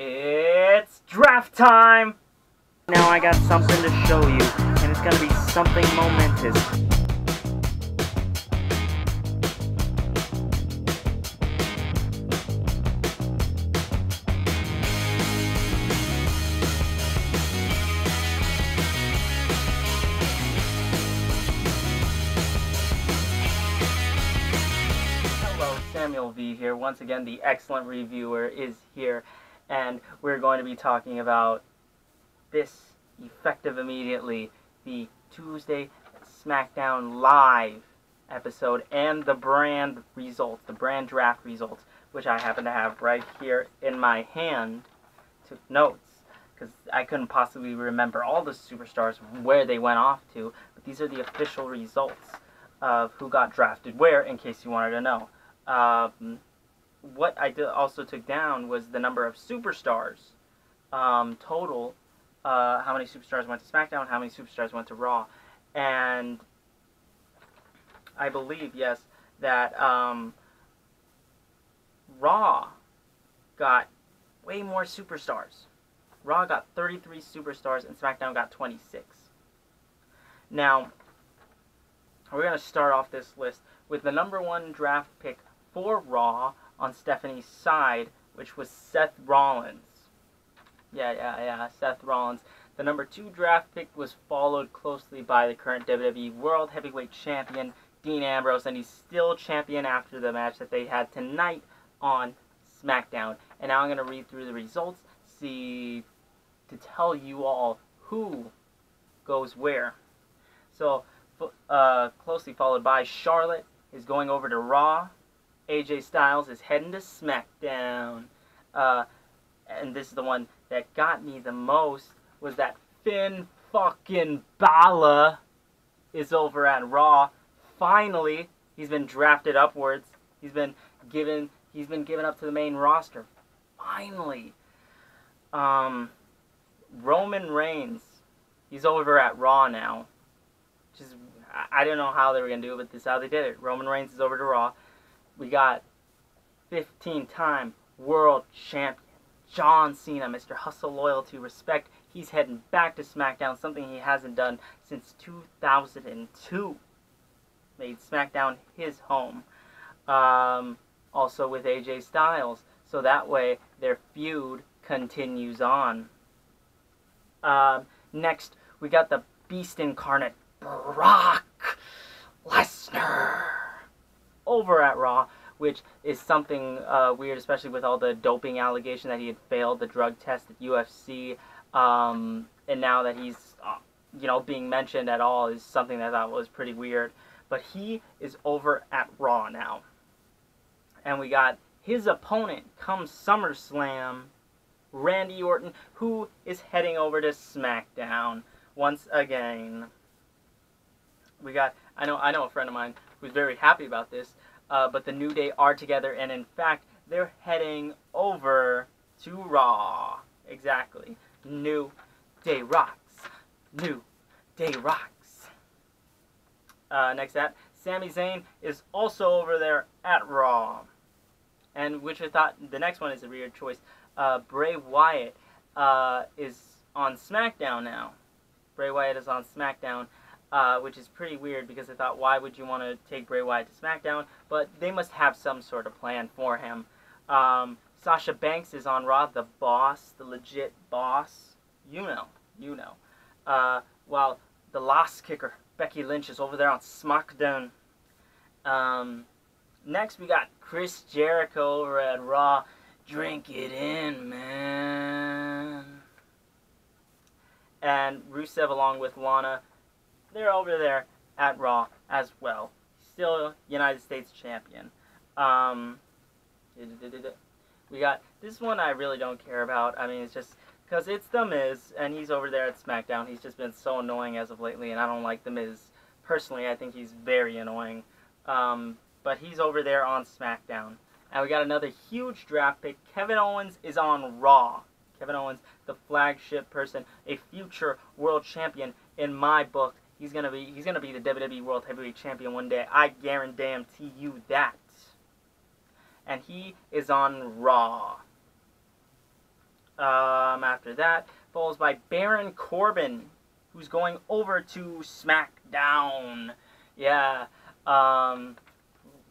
It's draft time! Now I got something to show you, and it's gonna be something momentous. Hello, Samuel V here. Once again, the excellent reviewer is here, and we're going to be talking about this effective immediately, the Tuesday SmackDown Live episode and the brand results, the brand draft results, which I happen to have right here in my hand. Took notes because I couldn't possibly remember all the superstars where they went off to, but these are the official results of who got drafted where, in case you wanted to know. What I also took down was the number of superstars total. How many superstars went to SmackDown, how many superstars went to Raw, and I believe, yes, that Raw got way more superstars. Raw got 33 superstars and SmackDown got 26. Now, we're going to start off this list with the number one draft pick for Raw on Stephanie's side, which was Seth Rollins. Yeah, Seth Rollins. The number 2 draft pick was followed closely by the current WWE World Heavyweight Champion, Dean Ambrose, and he's still champion after the match that they had tonight on SmackDown. And now I'm going to read through the results, to tell you all who goes where. So, closely followed by Charlotte is going over to Raw. AJ Styles is heading to SmackDown. And this is the one that got me the most, was that Finn fucking Balor is over at Raw. Finally, he's been drafted upwards. He's been given up to the main roster. Finally. Roman Reigns, he's over at Raw now. I don't know how they were going to do it, but this is how they did it. Roman Reigns is over to Raw. We got 15-time world champion John Cena, Mr. Hustle, Loyalty, Respect. He's heading back to SmackDown, something he hasn't done since 2002. Made SmackDown his home. Also with AJ Styles. So that way, their feud continues on. Next, we got the Beast Incarnate, Brock Lesnar, over at Raw, which is something weird, especially with all the doping allegation that he had failed the drug test at UFC, and now that he's, being mentioned at all is something that I thought was pretty weird. But he is over at Raw now. And we got his opponent come SummerSlam, Randy Orton, who is heading over to SmackDown once again. We got, I know a friend of mine who's very happy about this, but the New Day are together, and in fact, they're heading over to Raw. Exactly. New Day rocks. New Day rocks. Next up, Sami Zayn is also over there at Raw. And which I thought, the next one is a weird choice. Bray Wyatt is on SmackDown now. Bray Wyatt is on SmackDown. Which is pretty weird because I thought, why would you want to take Bray Wyatt to SmackDown? But they must have some sort of plan for him. Sasha Banks is on Raw, the boss, the legit boss. You know. While the Lost Kicker, Becky Lynch, is over there on SmackDown. Next, we got Chris Jericho over at Raw. Drink it in, man. And Rusev, along with Lana, they're over there at Raw as well. Still United States champion. We got this one I really don't care about. I mean, it's just because it's The Miz, and he's over there at SmackDown. He's just been so annoying as of lately, and I don't like The Miz. Personally, I think he's very annoying. But he's over there on SmackDown. And we got another huge draft pick. Kevin Owens is on Raw. Kevin Owens, the flagship person, a future world champion in my book. He's gonna be the WWE World Heavyweight Champion one day. I guarantee you that. And he is on Raw. After that, followed by Baron Corbin, who's going over to SmackDown. Yeah.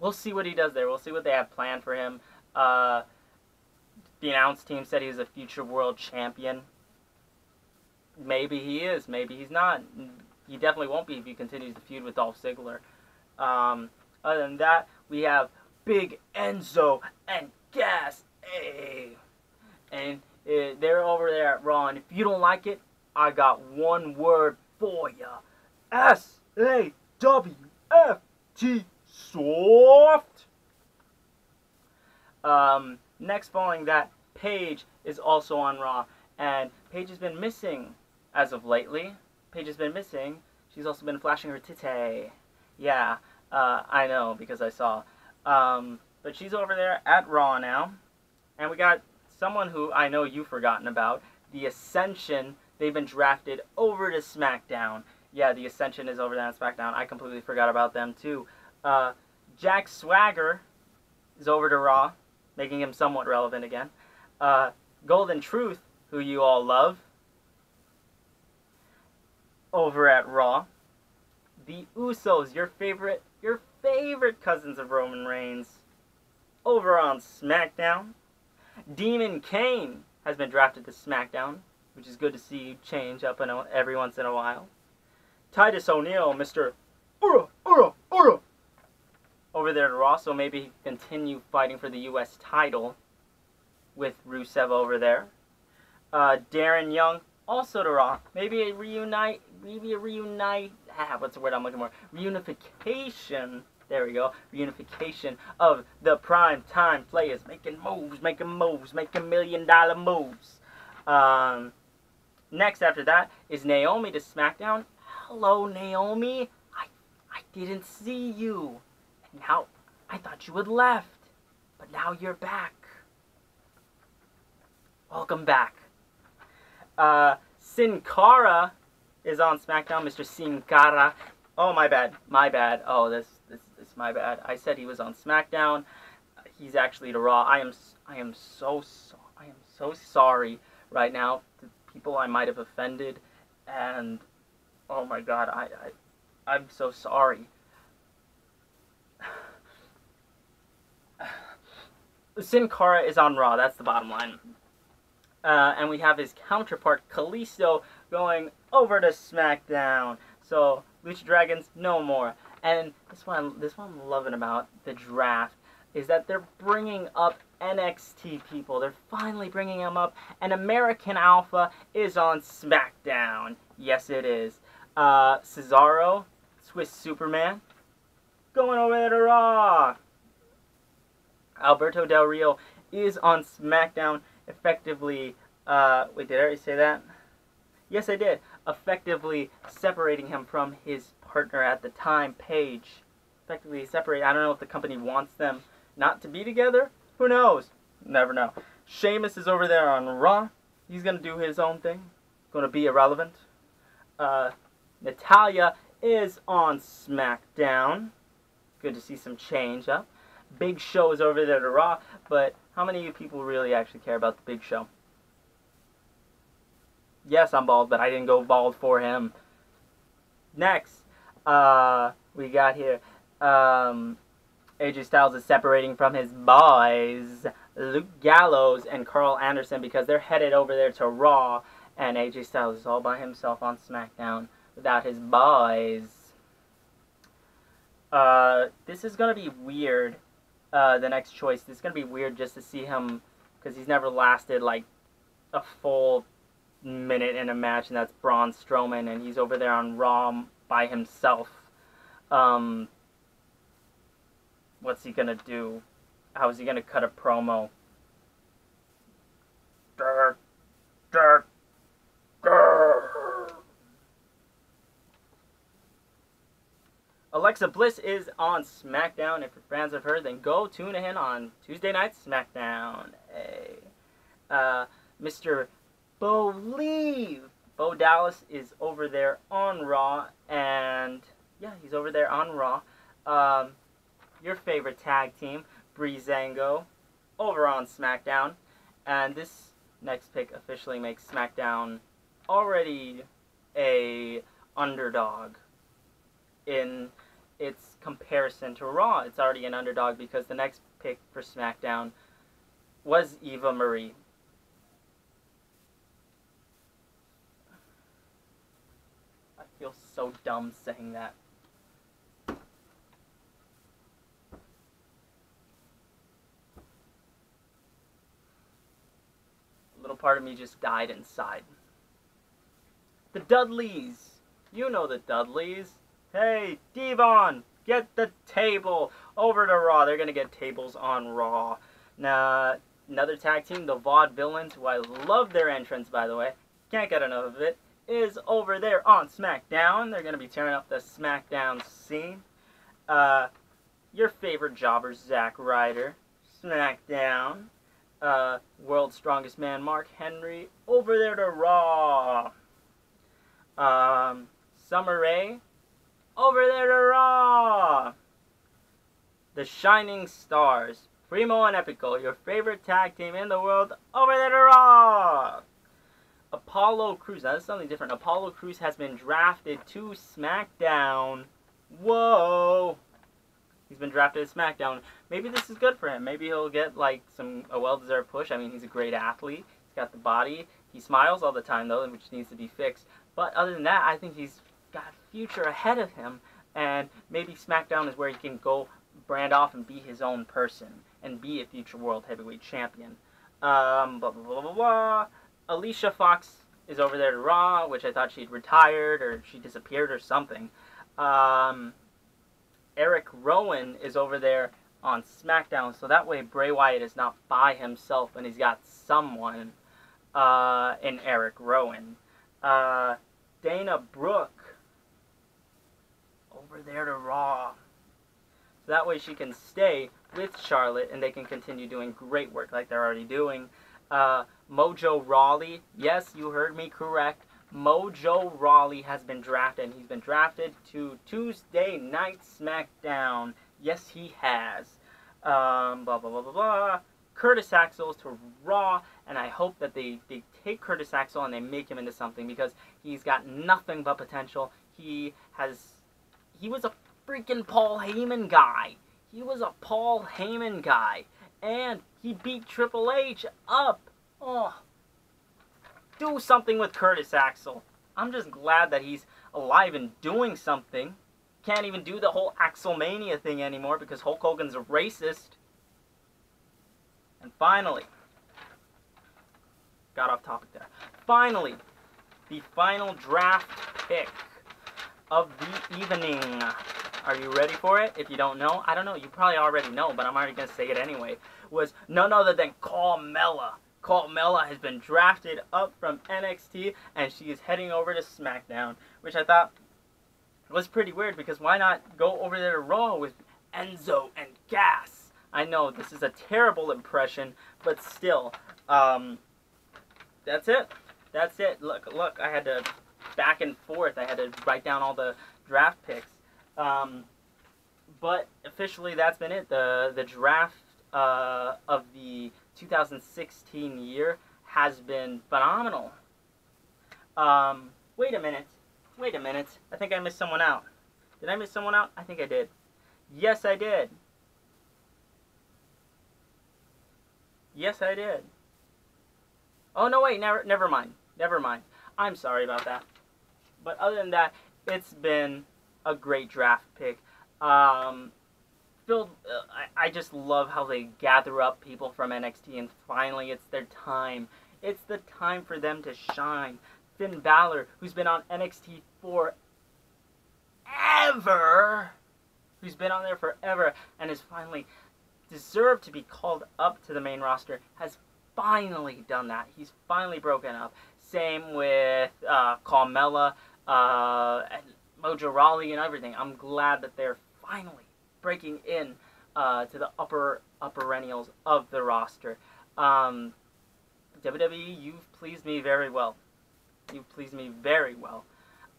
We'll see what he does there. We'll see what they have planned for him. The announce team said he was a future world champion. Maybe he is. Maybe he's not. He definitely won't be if he continues to feud with Dolph Ziggler. Other than that, we have Big Enzo and Gas A. And they're over there at Raw. And if you don't like it, I got one word for ya. SAWFT. Soft. Next, following that, Paige is also on Raw. And Paige has been missing as of lately. Paige has been missing. She's also been flashing her titty. Yeah, I know because I saw. But she's over there at Raw now. And we got someone who I know you've forgotten about. The Ascension. They've been drafted over to SmackDown. Yeah, the Ascension is over there on SmackDown. I completely forgot about them too. Jack Swagger is over to Raw, making him somewhat relevant again. Golden Truth, who you all love, over at Raw. The Usos, your favorite cousins of Roman Reigns, over on SmackDown. Demon Kane has been drafted to SmackDown, which is good to see change up every once in a while. Titus O'Neil, Mr. Ura, over there to Raw, so maybe he can continue fighting for the U.S. title with Rusev over there. Darren Young, also to Raw. Maybe a reunification. There we go. Reunification of the prime time players, making moves, making $1 million moves. Next after that is Naomi to SmackDown. Hello, Naomi. I didn't see you. Now, I thought you had left. But now you're back. Welcome back. Sin Cara is on SmackDown. Mr. Sin Cara. Oh, my bad. Oh, this my bad. I said he was on SmackDown. He's actually to Raw. I am so sorry right now to people I might have offended, and oh my God, I'm so sorry. Sin Cara is on Raw. That's the bottom line. And we have his counterpart Kalisto going over to SmackDown. So Lucha Dragons, no more. And this one I'm loving about the draft is that they're bringing up NXT people. They're finally bringing them up. And American Alpha is on SmackDown. Yes, it is. Cesaro, Swiss Superman, going over there to Raw. Alberto Del Rio is on SmackDown, effectively, wait, did I already say that? Yes, I did. Effectively separating him from his partner at the time, Paige. Effectively separate. I don't know if the company wants them not to be together. Who knows? Never know. Sheamus is over there on Raw. He's going to do his own thing. Going to be irrelevant. Natalya is on SmackDown. Good to see some change up. Big Show is over there to Raw, but how many of you people really actually care about the Big Show? Yes, I'm bald, but I didn't go bald for him. Next, we got here, AJ Styles is separating from his boys, Luke Gallows and Carl Anderson, because they're headed over there to Raw, and AJ Styles is all by himself on SmackDown without his boys. This is going to be weird, the next choice. This is going to be weird just to see him, because he's never lasted, like, a full minute in a match, and that's Braun Strowman, and he's over there on Raw by himself. What's he gonna do? How is he gonna cut a promo? Alexa Bliss is on SmackDown. If you're fans of her, then go tune in on Tuesday night SmackDown. Hey. Mr. Bo Dallas is over there on Raw, and yeah, he's over there on Raw. Your favorite tag team, Breezango, over on SmackDown, and this next pick officially makes SmackDown already a underdog in its comparison to Raw. It's already an underdog because the next pick for SmackDown was Eva Marie. I feel so dumb saying that. A little part of me just died inside. The Dudleys. You know the Dudleys. Hey, Devon, get the table over to Raw. They're going to get tables on Raw. Now, another tag team, the Vaudevillains, who I love their entrance, by the way. Can't get enough of it. Is over there on SmackDown. They're going to be tearing up the SmackDown scene. Your favorite jobber, Zack Ryder. SmackDown. World's Strongest Man, Mark Henry, over there to Raw. Summer Rae, over there to Raw. The Shining Stars, Primo and Epico, your favorite tag team in the world, over there to Raw. Apollo Crews, now that's something different. Apollo Crews has been drafted to SmackDown. Whoa. He's been drafted to SmackDown. Maybe this is good for him. Maybe he'll get like a well-deserved push. I mean, he's a great athlete. He's got the body. He smiles all the time, though, which needs to be fixed. But other than that, I think he's got a future ahead of him. And maybe SmackDown is where he can go brand off and be his own person and be a future World Heavyweight Champion. Blah, blah, blah, blah, blah. Alicia Fox is over there to Raw, which I thought she'd retired or she disappeared or something. Eric Rowan is over there on SmackDown, so that way Bray Wyatt is not by himself and he's got someone in Eric Rowan. Dana Brooke over there to Raw. So that way she can stay with Charlotte and they can continue doing great work like they're already doing. Mojo Rawley, yes, you heard me correct. Mojo Rawley has been drafted, and he's been drafted to Tuesday Night SmackDown. Yes, he has. Blah, blah, blah, blah, blah. Curtis Axel to Raw, and I hope that they take Curtis Axel and they make him into something because he's got nothing but potential. He was a freaking Paul Heyman guy. He was a Paul Heyman guy, and he beat Triple H up. Oh. Do something with Curtis Axel. I'm just glad that he's alive and doing something. Can't even do the whole Axelmania thing anymore because Hulk Hogan's a racist. And finally, got off topic there. Finally, the final draft pick of the evening. Are you ready for it? If you don't know, I don't know. You probably already know, but I'm already going to say it anyway. Was none other than Carmella. Carmella has been drafted up from NXT, and she is heading over to SmackDown, which I thought was pretty weird, because why not go over there to Raw with Enzo and Gas? I know, this is a terrible impression, but still, that's it. That's it. Look, I had to back and forth. I had to write down all the draft picks. But officially, that's been it. The draft of the 2016 year has been phenomenal. Wait a minute. I think I missed someone out. Did I miss someone out? I think I did. Yes, I did. Yes, I did. Oh, no, wait. Never mind. I'm sorry about that. But other than that, it's been a great draft pick. I just love how they gather up people from NXT, and finally it's their time. It's the time for them to shine. Finn Balor, who's been on NXT forever, who's been on there forever, and has finally deserved to be called up to the main roster, has finally done that. He's finally broken up. Same with Carmella, and Mojo Rawley and everything. I'm glad that they're finally breaking in to the upper perennials of the roster. WWE, you've pleased me very well. You've pleased me very well.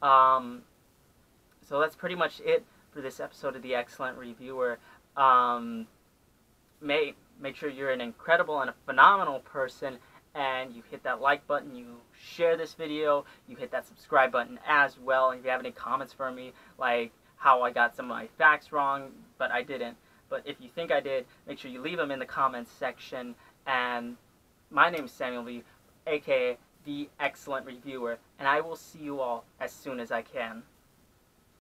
So that's pretty much it for this episode of The Excellent Reviewer. Make sure you're an incredible and a phenomenal person, and you hit that like button, you share this video, you hit that subscribe button as well. And if you have any comments for me, like how I got some of my facts wrong, but I didn't. But if you think I did, make sure you leave them in the comments section. And my name is Samuel Lee, aka The Excellent Reviewer, and I will see you all as soon as I can.